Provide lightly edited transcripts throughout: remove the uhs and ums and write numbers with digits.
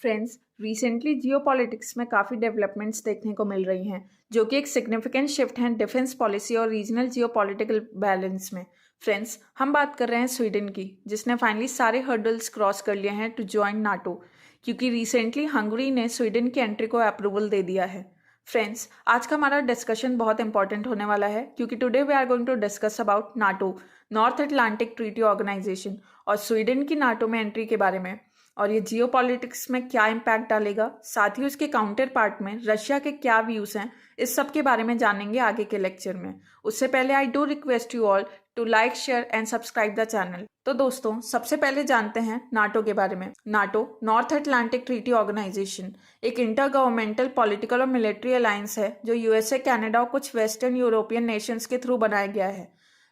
Friends, recently geopolitics में काफ़ी developments देखने को मिल रही हैं जो कि एक सिग्निफिकेंट शिफ्ट है डिफेंस पॉलिसी और रीजनल जियोपॉलिटिकल बैलेंस में। फ्रेंड्स, हम बात कर रहे हैं स्वीडन की, जिसने फाइनली सारे हर्डल्स क्रॉस कर लिए हैं टू ज्वाइन नाटो, क्योंकि रिसेंटली हंगरी ने स्वीडन की एंट्री को अप्रूवल दे दिया है। फ्रेंड्स, आज का हमारा डिस्कशन बहुत इंपॉर्टेंट होने वाला है क्योंकि today we are going to discuss about NATO, North Atlantic Treaty Organization, और स्वीडन की नाटो में एंट्री के बारे में, और ये जियोपॉलिटिक्स में क्या इम्पैक्ट डालेगा, साथ ही उसके काउंटर पार्ट में रशिया के क्या व्यूज़ हैं, इस सब के बारे में जानेंगे आगे के लेक्चर में। उससे पहले I do request you all to like, share and subscribe the channel. तो दोस्तों, सबसे पहले जानते हैं नाटो के बारे में। NATO, North Atlantic Treaty Organization, एक इंटर गवर्नमेंटल पॉलिटिकल और मिलिट्री अलायंस है जो यूएसए, कनाडा और कुछ वेस्टर्न यूरोपियन नेशंस के थ्रू बनाया गया है।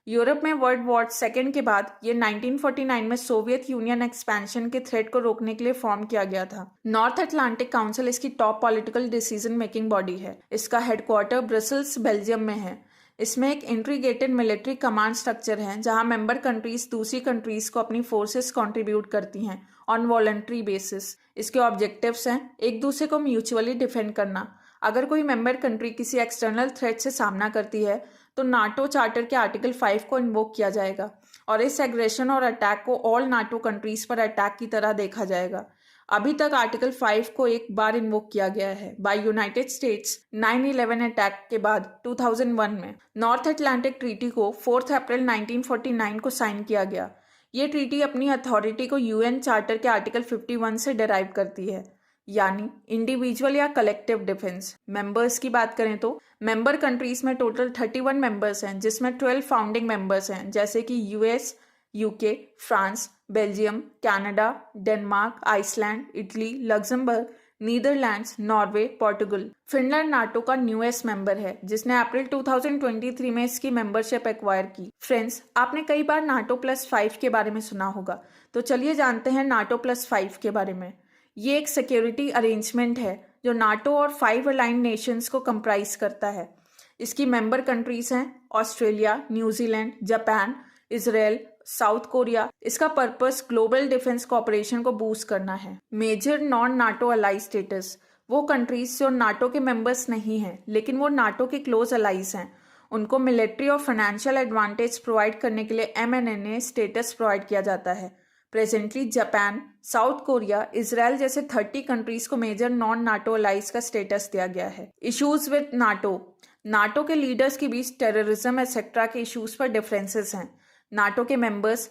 यूरोप में वर्ल्ड वॉर सेकेंड के बाद ये 1949 में सोवियत यूनियन एक्सपेंशन के थ्रेट को रोकने के लिए फॉर्म किया गया था। नॉर्थ अटलांटिक काउंसिल इसकी top political decision making body है। इसका हेडक्वार्टर ब्रसल्स, बेल्जियम में है। इसमें एक इंटीग्रेटेड मिलिट्री कमांड स्ट्रक्चर है जहां मेंबर कंट्रीज दूसरी कंट्रीज को अपनी फोर्सेस कंट्रीब्यूट करती हैं ऑन वॉलंटरी बेसिस। इसके ऑब्जेक्टिव्स हैं एक दूसरे को म्यूचुअली डिफेंड करना। अगर कोई मेंबर कंट्री किसी एक्सटर्नल थ्रेट से सामना करती है तो नाटो चार्टर के आर्टिकल 5 को इन्वोक किया जाएगा और इस एग्रेशन और अटैक को ऑल नाटो कंट्रीज पर अटैक की तरह देखा जाएगा। अभी तक आर्टिकल 5 को एक बार इन्वोक किया गया है बाय यूनाइटेड स्टेट्स 9/11 अटैक के बाद 2001 में। नॉर्थ अटलांटिक ट्रीटी को 4 अप्रैल 1949 को साइन किया गया। ये ट्रीटी अपनी अथॉरिटी को यूएन चार्टर के आर्टिकल 51 से डिराइव करती है, यानी इंडिविजुअल या कलेक्टिव डिफेंस। मेंबर्स की बात करें तो मेंबर कंट्रीज में टोटल 31 मेंबर्स हैं, जिसमें 12 फाउंडिंग मेंबर्स हैं जैसे कि US, UK, France, Belgium, Canada, Denmark, Iceland, Italy, Luxembourg, Netherlands, Norway, Portugal. Finland NATO का न्यूएस्ट मेंबर है जिसने अप्रैल 2023 में इसकी मेंबरशिप एक्वायर की। फ्रेंड्स, आपने कई बार नाटो +5 के बारे में सुना होगा, तो चलिए जानते हैं नाटो +5 के बारे में। ये एक सिक्योरिटी अरेंजमेंट है जो नाटो और 5 अलाइंड नेशंस को कंप्राइज करता है। इसकी मेंबर कंट्रीज हैं Australia, New Zealand, Japan, Israel, south Korea. इसका पर्पस ग्लोबल डिफेंस कोऑपरेशन को बूस्ट करना है। Major non NATO Alai status, वो कंट्रीज जो नाटो के मेंबर्स नहीं हैं लेकिन वो नाटो के क्लोज अलाइज हैं, उनको मिलिट्री और फाइनेंशियल एडवांटेज प्रोवाइड करने के लिए MNNA स्टेटस प्रोवाइड किया जाता है। Presently Japan, south Korea, Israel जैसे 30 कंट्रीज को मेजर नॉन नाटो अलाइज का स्टेटस दिया गया है। इश्यूज विद नाटो, नाटो के लीडर्स के बीच टेररिज्म एक्सेट्रा के इश्यूज पर डिफरेंसेस हैं। नाटो के मेंबर्स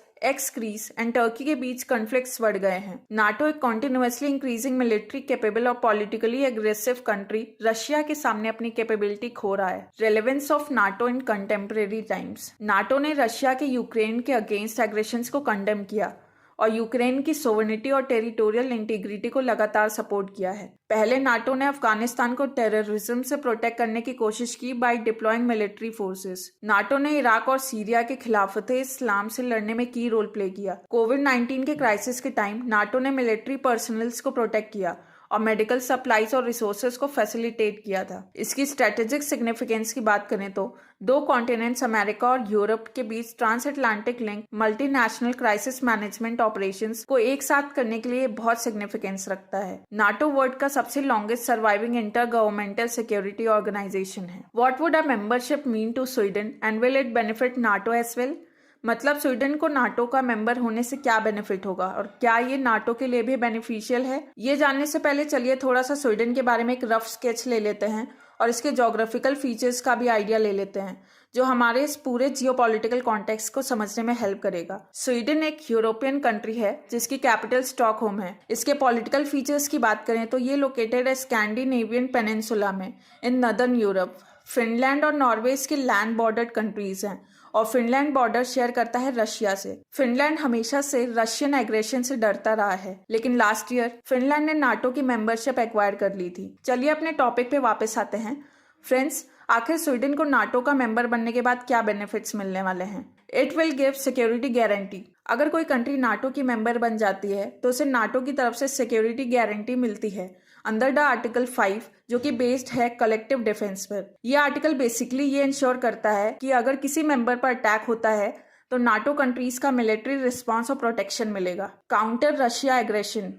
ग्रीस एंड टर्की के बीच कॉन्फ्लिक्ट्स बढ़ गए हैं। नाटो एक कॉन्टिन्यूसली इंक्रीजिंग मिलिट्री कैपेबल और पॉलिटिकली एग्रेसिव कंट्री रशिया के सामने अपनी कैपेबिलिटी खो रहा है। Relevance of NATO in contemporary times, NATO ने रशिया के यूक्रेन के अगेंस्ट एग्रेशंस को कंडेम किया और यूक्रेन की सोवरेनिटी और टेरिटोरियल इंटीग्रिटी को लगातार सपोर्ट किया है। पहले नाटो ने अफगानिस्तान को टेररिज्म से प्रोटेक्ट करने की कोशिश की by deploying military forces. NATO ने इराक और सीरिया के खिलाफत इस्लाम से लड़ने में की रोल प्ले किया। कोविड-19 के क्राइसिस के टाइम नाटो ने मिलिट्री पर्सनल्स को प्रोटेक्ट किया और मेडिकल सप्लाईज और रिसोर्सेज को फैसिलिटेट किया था। इसकी स्ट्रेटेजिक सिग्निफिकेंस की बात करें तो दो कॉन्टिनेंट्स अमेरिका और यूरोप के बीच trans Atlantic link multinational crisis management operations को एक साथ करने के लिए बहुत सिग्निफिकेंस रखता है। नाटो वर्ल्ड का सबसे longest surviving intergovernmental security organization है। What would a membership mean to Sweden and will it benefit NATO as well? मतलब स्वीडन को नाटो का मेंबर होने से क्या बेनिफिट होगा और क्या ये नाटो के लिए भी बेनिफिशियल है? ये जानने से पहले चलिए थोड़ा सा स्वीडन के बारे में एक रफ स्केच ले लेते हैं और इसके ज्योग्राफिकल फीचर्स का भी आइडिया ले लेते हैं जो हमारे इस पूरे जियोपॉलिटिकल कॉन्टेक्स्ट को समझने में हेल्प करेगा। स्वीडन एक यूरोपियन कंट्री है जिसकी कैपिटल स्टॉकहोम है। इसके पॉलिटिकल फीचर्स की बात करें तो ये लोकेटेड है स्कैंडिनेवियन पेनिनसुला में इन नदर्न यूरोप। फिनलैंड और नॉर्वे इसके लैंड बॉर्डर्ड कंट्रीज हैं और फिनलैंड बॉर्डर शेयर करता है रशिया से। फिनलैंड हमेशा से रशियन एग्रेशन से डरता रहा है, लेकिन लास्ट ईयर फिनलैंड ने नाटो की मेंबरशिप एक्वायर कर ली थी। चलिए अपने टॉपिक पे वापस आते हैं। फ्रेंड्स, आखिर स्वीडन को नाटो का मेंबर बनने के बाद क्या बेनिफिट्स मिलने वाले हैं? It will give security guarantee. अगर कोई कंट्री नाटो की मेंबर बन जाती है तो उसे नाटो की तरफ से सिक्योरिटी गारंटी मिलती है अंडर द आर्टिकल 5, जो कि बेस्ड है कलेक्टिव डिफेंस पर। यह आर्टिकल बेसिकली ये इंश्योर करता है कि अगर किसी मेंबर पर अटैक होता है तो नाटो कंट्रीज का मिलिट्री रिस्पांस और प्रोटेक्शन मिलेगा। काउंटर रशिया एग्रेशन,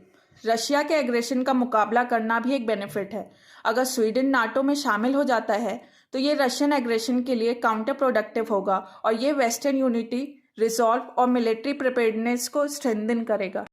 रशिया के एग्रेशन का मुकाबला करना भी एक बेनिफिट है। अगर स्वीडन नाटो में शामिल हो जाता है तो ये रशियन एग्रेशन के लिए काउंटर प्रोडक्टिव होगा और ये वेस्टर्न यूनिटी, रिजॉल्व और मिलिट्री प्रिपेयर्डनेस को स्ट्रेंथन करेगा।